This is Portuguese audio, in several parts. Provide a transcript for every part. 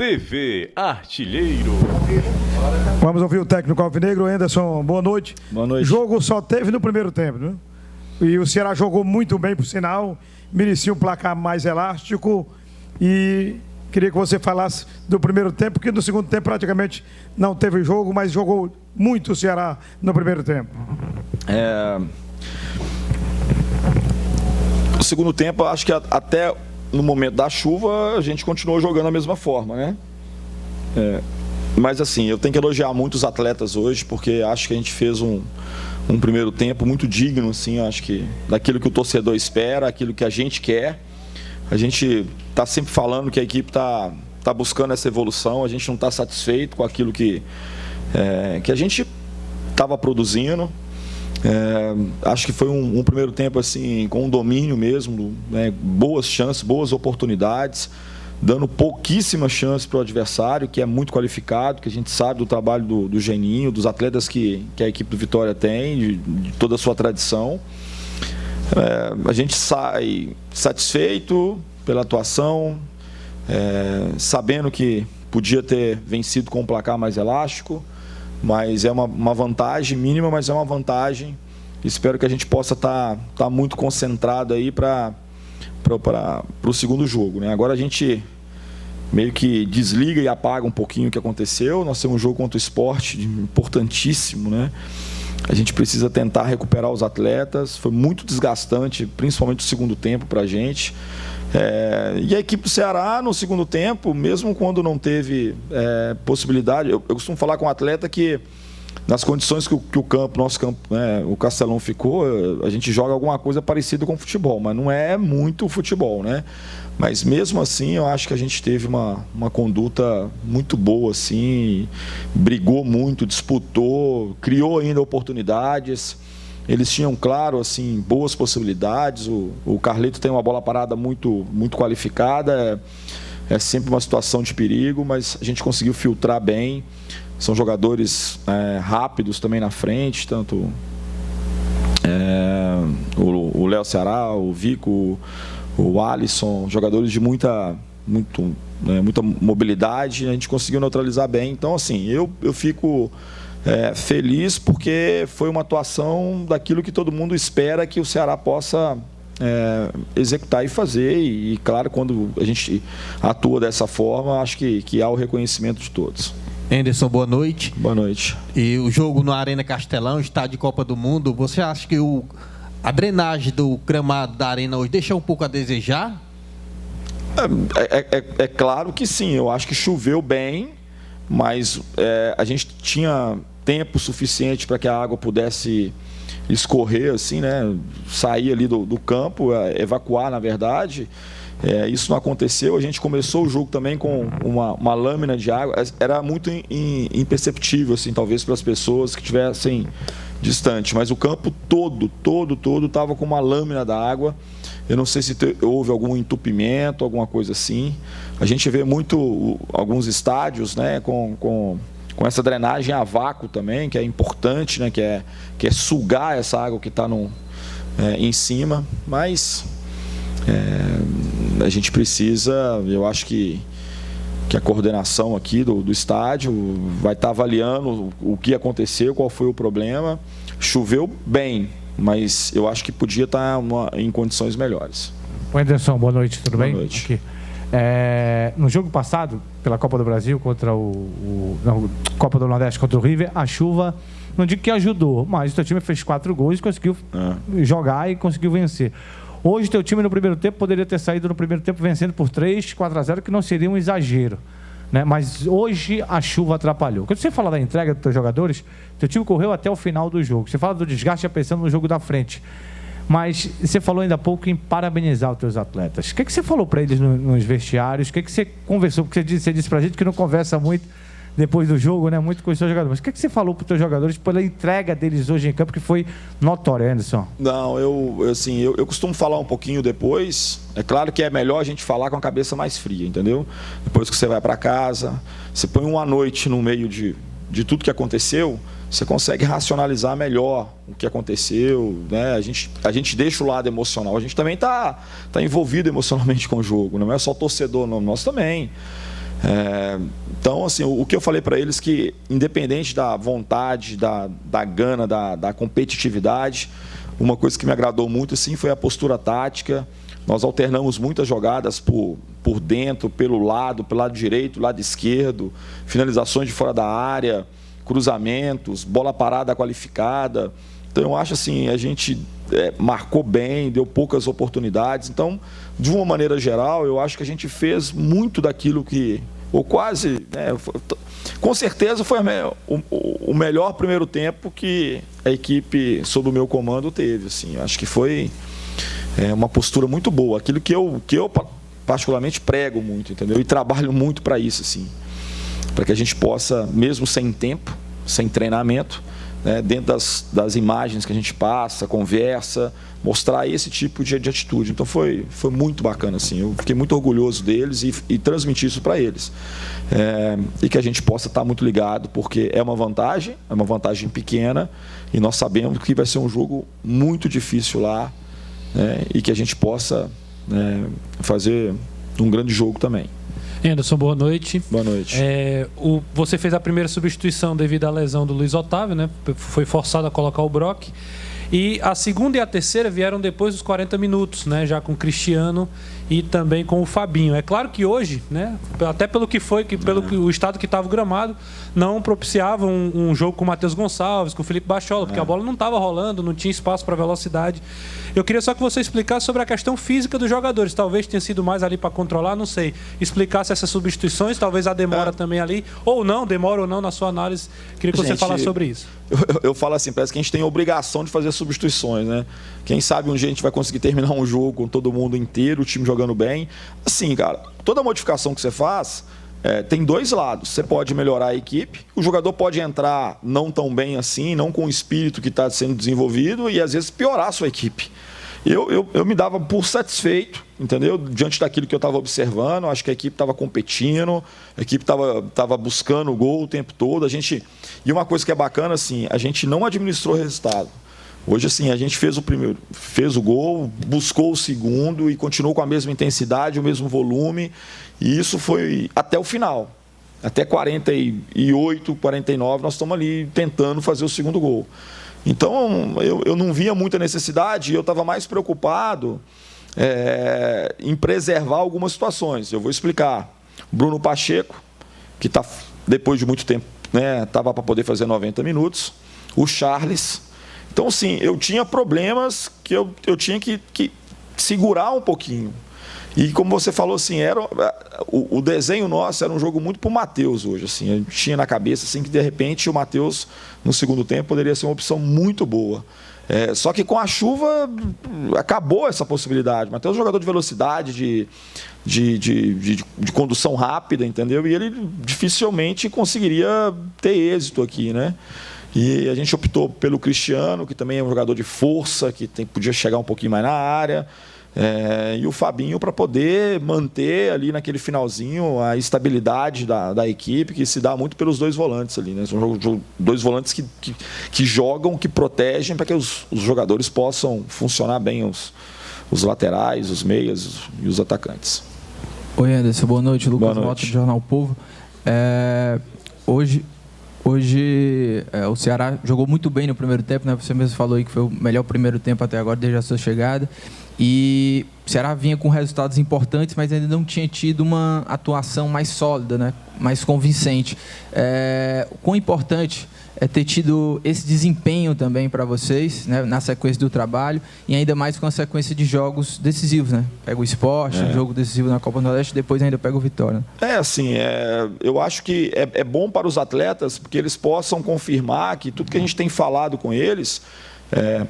TV Artilheiro. Vamos ouvir o técnico alvinegro. Anderson, boa noite. Boa noite. Jogo só teve no primeiro tempo, né? E o Ceará jogou muito bem, por sinal. Merecia um placar mais elástico. E queria que você falasse do primeiro tempo, porque no segundo tempo praticamente não teve jogo, mas jogou muito o Ceará no primeiro tempo. No segundo tempo, acho que até no momento da chuva, a gente continuou jogando da mesma forma, né? Mas assim, eu tenho que elogiar muito os atletas hoje, porque acho que a gente fez um primeiro tempo muito digno, assim, acho que daquilo que o torcedor espera, aquilo que a gente quer. A gente está sempre falando que a equipe está buscando essa evolução, a gente não está satisfeito com aquilo que a gente estava produzindo. Acho que foi um primeiro tempo assim, com um domínio mesmo, né? Boas chances, boas oportunidades, dando pouquíssimas chances para o adversário, que é muito qualificado, que a gente sabe do trabalho do Geninho, dos atletas que a equipe do Vitória tem, de toda a sua tradição. A gente sai satisfeito pela atuação, sabendo que podia ter vencido com um placar mais elástico, mas é uma vantagem mínima, mas é uma vantagem. Espero que a gente possa estar muito concentrado aí para o segundo jogo, né? Agora a gente meio que desliga e apaga um pouquinho o que aconteceu. Nós temos um jogo contra o Sport importantíssimo, né? A gente precisa tentar recuperar os atletas. Foi muito desgastante, principalmente o segundo tempo para a gente. E a equipe do Ceará, no segundo tempo, mesmo quando não teve possibilidade, eu costumo falar com o atleta que nas condições que o campo, nosso campo, né, o Castelão ficou, a gente joga alguma coisa parecida com futebol, mas não é muito futebol, né? Mas mesmo assim, eu acho que a gente teve uma conduta muito boa, assim, brigou muito, disputou, criou ainda oportunidades. Eles tinham, claro, assim, boas possibilidades. O Carleto tem uma bola parada muito, muito qualificada, é sempre uma situação de perigo, mas a gente conseguiu filtrar bem. São jogadores rápidos também na frente, tanto o Léo Ceará, o Vico, o Alisson, jogadores de muita mobilidade. A gente conseguiu neutralizar bem. Então, assim, eu fico feliz porque foi uma atuação daquilo que todo mundo espera que o Ceará possa executar e fazer. E, claro, quando a gente atua dessa forma, acho que há o reconhecimento de todos. Anderson, boa noite. Boa noite. E o jogo no Arena Castelão, estádio de Copa do Mundo, você acha que a drenagem do gramado da Arena hoje deixa um pouco a desejar? É claro que sim, eu acho que choveu bem, mas a gente tinha tempo suficiente para que a água pudesse escorrer, assim, né? Sair ali do campo, evacuar, na verdade. Isso não aconteceu. A gente começou o jogo também com uma lâmina de água. Era muito imperceptível, assim, talvez para as pessoas que estivessem distantes, mas o campo todo estava com uma lâmina da água. Eu não sei se houve algum entupimento, alguma coisa assim. A gente vê muito alguns estádios, né, com essa drenagem a vácuo também, que é importante, né, que é sugar essa água que está em cima, mas a gente precisa, eu acho que a coordenação aqui do estádio vai estar avaliando o que aconteceu, qual foi o problema. Choveu bem, mas eu acho que podia estar em condições melhores. Anderson, boa noite, tudo bem? Boa noite. Aqui. No jogo passado, pela Copa do Brasil, contra Copa do Nordeste contra o River, a chuva, não digo que ajudou, mas o teu time fez 4 gols e conseguiu jogar e conseguiu vencer. Hoje, teu time no primeiro tempo poderia ter saído no primeiro tempo vencendo por 4-0, que não seria um exagero, né? Mas hoje a chuva atrapalhou. Quando você fala da entrega dos teus jogadores, teu time correu até o final do jogo. Você fala do desgaste já pensando no jogo da frente. Mas você falou ainda há pouco em parabenizar os teus atletas. O que você falou para eles nos vestiários? O que você conversou? Porque você disse para a gente que não conversa muito depois do jogo, né? Muito com os seus jogadores. Mas o que você falou para os teus jogadores pela entrega deles hoje em campo, que foi notória, Anderson? Não, eu costumo falar um pouquinho depois. É claro que é melhor a gente falar com a cabeça mais fria, entendeu? Depois que você vai para casa, você põe uma noite no meio de tudo que aconteceu, você consegue racionalizar melhor o que aconteceu, né? A gente deixa o lado emocional. A gente também tá envolvido emocionalmente com o jogo. Não é só torcedor, não. Nós também. Então, assim, o que eu falei para eles que, independente da vontade, da gana, da competitividade, uma coisa que me agradou muito assim, foi a postura tática. Nós alternamos muitas jogadas por dentro, pelo lado direito, lado esquerdo, finalizações de fora da área, cruzamentos, bola parada qualificada. Então, eu acho assim, a gente marcou bem, deu poucas oportunidades. Então, de uma maneira geral, eu acho que a gente fez muito daquilo que, ou quase, né, com certeza foi o melhor primeiro tempo que a equipe sob o meu comando teve. Assim, eu acho que foi uma postura muito boa, aquilo que eu particularmente prego muito, entendeu? E trabalho muito para isso, assim, para que a gente possa, mesmo sem tempo, sem treinamento, né, dentro das imagens que a gente passa, conversa, mostrar esse tipo de atitude. Então foi muito bacana, assim. Eu fiquei muito orgulhoso deles e transmitir isso para eles. E que a gente possa estar muito ligado, porque é uma vantagem pequena, e nós sabemos que vai ser um jogo muito difícil lá, né, e que a gente possa fazer um grande jogo também. Anderson, boa noite. Boa noite. Você fez a primeira substituição devido à lesão do Luiz Otávio, né? Foi forçado a colocar o Brock. E a segunda e a terceira vieram depois dos 40 minutos, né? Já com o Cristiano e também com o Fabinho. É claro que hoje, né? Até pelo que foi, pelo o estado que estava o gramado, não propiciava um jogo com o Matheus Gonçalves, com o Felipe Bachola, porque a bola não estava rolando, não tinha espaço para velocidade. Eu queria só que você explicasse sobre a questão física dos jogadores. Talvez tenha sido mais ali para controlar, não sei. Explicasse essas substituições, talvez a demora também ali, ou não, demora ou não na sua análise. Queria que você falasse sobre isso. Eu falo assim, parece que a gente tem a obrigação de fazer substituições, né? Quem sabe um dia a gente vai conseguir terminar um jogo com todo mundo inteiro, o time jogando bem. Assim, cara, toda modificação que você faz tem dois lados. Você pode melhorar a equipe, o jogador pode entrar não tão bem assim, não com o espírito que está sendo desenvolvido, e às vezes piorar a sua equipe. Eu me dava por satisfeito, entendeu? Diante daquilo que eu estava observando, acho que a equipe estava competindo, a equipe estava buscando o gol o tempo todo. E uma coisa que é bacana, assim, a gente não administrou o resultado. Hoje, assim, a gente fez o primeiro, fez o gol, buscou o segundo e continuou com a mesma intensidade, o mesmo volume. E isso foi até o final. Até 48, 49, nós estamos ali tentando fazer o segundo gol. Então, eu não via muita necessidade, eu estava mais preocupado em preservar algumas situações. Eu vou explicar. Bruno Pacheco, que depois de muito tempo, estava para poder fazer 90 minutos. O Charles. Então, assim, eu tinha problemas que eu tinha que segurar um pouquinho. E como você falou, assim, o desenho nosso era um jogo muito para o Matheus hoje. Assim, a gente tinha na cabeça assim, que, de repente, o Matheus, no segundo tempo, poderia ser uma opção muito boa. Só que com a chuva, acabou essa possibilidade. O Matheus é um jogador de velocidade, de condução rápida, entendeu? E ele dificilmente conseguiria ter êxito aqui, né? E a gente optou pelo Cristiano, que também é um jogador de força, que podia chegar um pouquinho mais na área. E o Fabinho para poder manter ali naquele finalzinho a estabilidade da equipe, que se dá muito pelos dois volantes ali, né? São dois volantes que jogam, que protegem para que os jogadores possam funcionar bem, os laterais, os meias e os atacantes. Oi, Anderson, boa noite. Lucas Mota, do Jornal Povo. Hoje o Ceará jogou muito bem no primeiro tempo, né? Você mesmo falou aí que foi o melhor primeiro tempo até agora, desde a sua chegada. E o Ceará vinha com resultados importantes, mas ainda não tinha tido uma atuação mais sólida, né? Mais convincente. Quão importante é ter tido esse desempenho também para vocês, né? Na sequência do trabalho, e ainda mais com a sequência de jogos decisivos, né? Pega o Sport, um jogo decisivo na Copa do Nordeste, depois ainda pega o Vitória. Eu acho que é bom para os atletas, porque eles possam confirmar que tudo que a gente tem falado com eles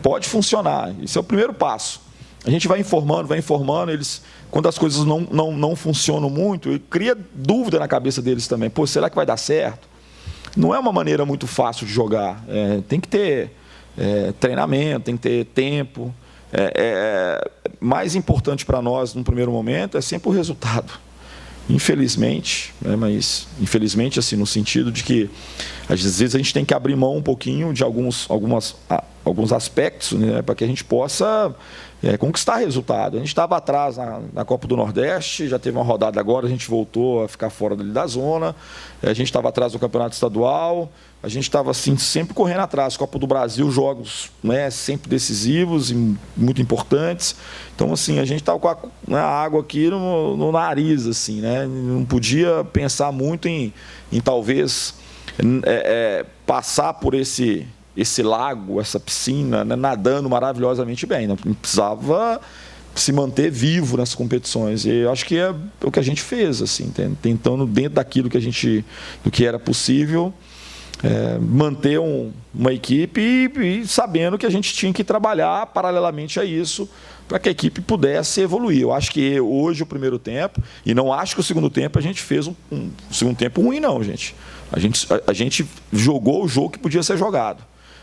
pode funcionar. Esse é o primeiro passo. A gente vai informando, eles, quando as coisas não funcionam muito, cria dúvida na cabeça deles também. Pô, será que vai dar certo? Não é uma maneira muito fácil de jogar. Tem que ter treinamento, tem que ter tempo. Mais importante para nós, num primeiro momento, é sempre o resultado. Infelizmente, mas infelizmente assim, no sentido de que às vezes a gente tem que abrir mão um pouquinho de algumas alguns aspectos, né, para que a gente possa conquistar resultado. A gente estava atrás na Copa do Nordeste, já teve uma rodada agora, a gente voltou a ficar fora da zona, a gente estava atrás do Campeonato Estadual, a gente estava assim, sempre correndo atrás. Copa do Brasil, jogos, né, sempre decisivos e muito importantes. Então, assim, a gente estava com a água aqui no nariz, assim, né? Não podia pensar muito em talvez passar por esse lago, essa piscina, né, nadando maravilhosamente bem. Não precisava se manter vivo nas competições. E eu acho que é o que a gente fez, assim, tentando dentro daquilo do que era possível, manter uma equipe e sabendo que a gente tinha que trabalhar paralelamente a isso para que a equipe pudesse evoluir. Eu acho que hoje o primeiro tempo, e não acho que o segundo tempo a gente fez um segundo tempo ruim, não, gente. A gente jogou o jogo que podia ser jogado.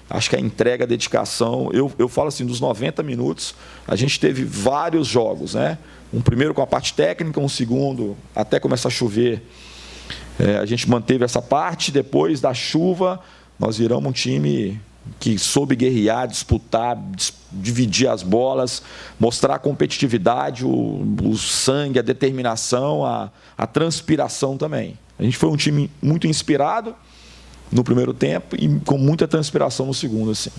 Acho que a entrega, a dedicação, eu falo assim, dos 90 minutos, a gente teve vários jogos, né? Um primeiro com a parte técnica, um segundo até começar a chover. A gente manteve essa parte, depois da chuva, nós viramos um time que soube guerrear, disputar, dividir as bolas, mostrar a competitividade, o sangue, a determinação, a transpiração também. A gente foi um time muito inspirado no primeiro tempo e com muita transpiração no segundo, assim.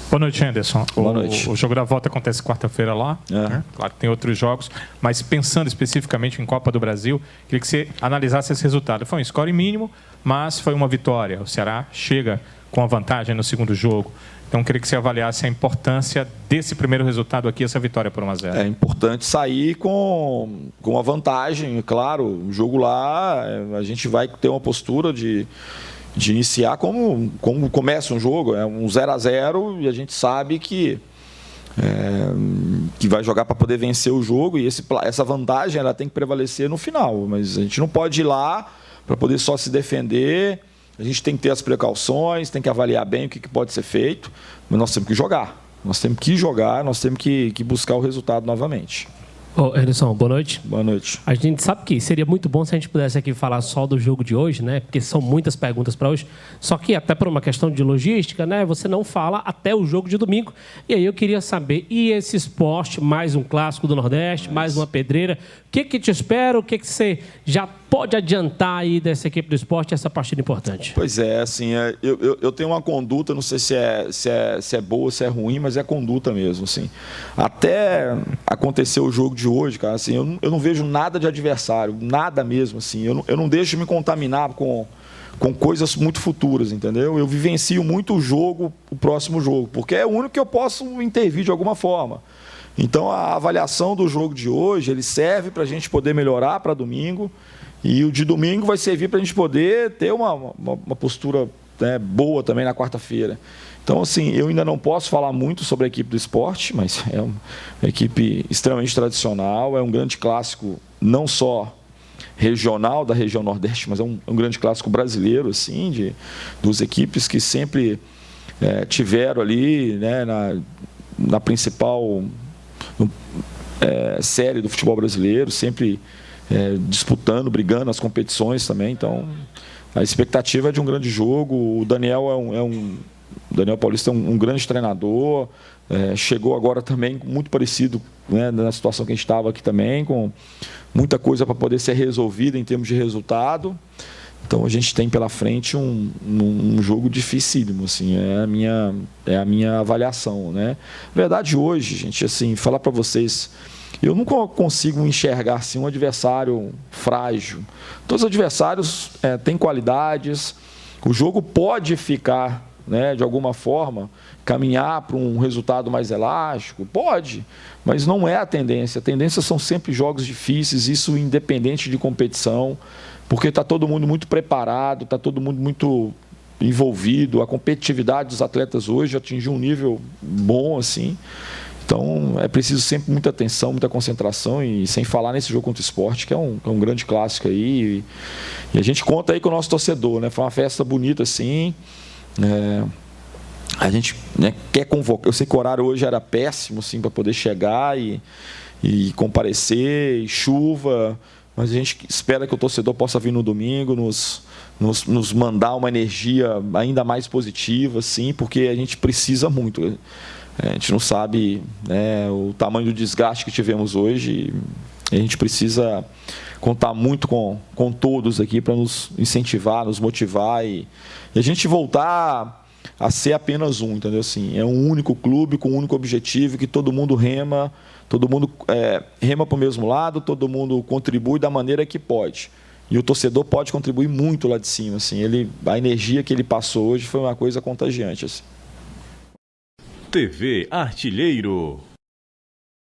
Boa noite, Anderson. Boa noite. O jogo da volta acontece quarta-feira lá. Né? Claro que tem outros jogos, mas pensando especificamente em Copa do Brasil, queria que você analisasse esse resultado. Foi um score mínimo, mas foi uma vitória. O Ceará chega com a vantagem no segundo jogo. Então, queria que você avaliasse a importância desse primeiro resultado aqui, essa vitória por 1-0. É importante sair com a vantagem. Claro, o jogo lá, a gente vai ter uma postura de iniciar como começa um jogo, um 0-0, e a gente sabe que vai jogar para poder vencer o jogo, e essa vantagem ela tem que prevalecer no final, mas a gente não pode ir lá para poder só se defender. A gente tem que ter as precauções, tem que avaliar bem o que pode ser feito, mas nós temos que jogar, nós temos que buscar o resultado novamente. Anderson, boa noite. Boa noite. A gente sabe que seria muito bom se a gente pudesse aqui falar só do jogo de hoje, né? Porque são muitas perguntas para hoje. Só que até por uma questão de logística, né? Você não fala até o jogo de domingo. E aí eu queria saber, e esse Sport, mais um clássico do Nordeste, mais uma pedreira, o que te espera? O que você já pode adiantar aí dessa equipe do Sport, essa partida importante? Pois é, assim, eu tenho uma conduta, não sei se é boa ou se é ruim, mas é conduta mesmo, assim. Até acontecer o jogo de hoje, cara, assim, eu não vejo nada de adversário, nada mesmo, assim. Eu não deixo me contaminar com coisas muito futuras, entendeu? Eu vivencio muito o próximo jogo, porque é o único que eu posso intervir de alguma forma. Então, a avaliação do jogo de hoje, ele serve para a gente poder melhorar para domingo, e o de domingo vai servir para a gente poder ter uma postura, né, boa também na quarta-feira. Então, assim, eu ainda não posso falar muito sobre a equipe do Sport, mas é uma equipe extremamente tradicional, é um grande clássico, não só regional da região Nordeste, mas é um grande clássico brasileiro, assim, de duas equipes que sempre tiveram ali, né, na principal série do futebol brasileiro, sempre disputando, brigando nas competições também. Então, a expectativa é de um grande jogo. O Daniel o Daniel Paulista é um grande treinador, chegou agora também muito parecido, né, na situação que a gente estava aqui também, com muita coisa para poder ser resolvida em termos de resultado. Então a gente tem pela frente um jogo dificílimo, assim, é a minha avaliação, né? Na verdade, hoje, gente, assim, falar para vocês, eu nunca consigo enxergar assim, um adversário frágil. Todos os adversários têm qualidades, o jogo pode ficar, né, de alguma forma, caminhar para um resultado mais elástico, pode, mas não é a tendência. A tendência são sempre jogos difíceis, isso independente de competição, porque está todo mundo muito preparado, está todo mundo muito envolvido, a competitividade dos atletas hoje atingiu um nível bom, assim. Então, é preciso sempre muita atenção, muita concentração, e sem falar nesse jogo contra o Sport, que é um grande clássico aí, e a gente conta aí com o nosso torcedor, né? Foi uma festa bonita, assim. A gente, né, quer convocar. Eu sei que o horário hoje era péssimo, assim, para poder chegar e comparecer, e chuva, mas a gente espera que o torcedor possa vir no domingo, nos mandar uma energia ainda mais positiva, assim, porque a gente precisa muito. A gente não sabe, né, o tamanho do desgaste que tivemos hoje. A gente precisa contar muito com todos aqui para nos incentivar, nos motivar e a gente voltar a ser apenas um, entendeu? Assim, é um único clube com um único objetivo, que todo mundo rema para o mesmo lado, todo mundo contribui da maneira que pode. E o torcedor pode contribuir muito lá de cima. Assim, a energia que ele passou hoje foi uma coisa contagiante. Assim. TV Artilheiro.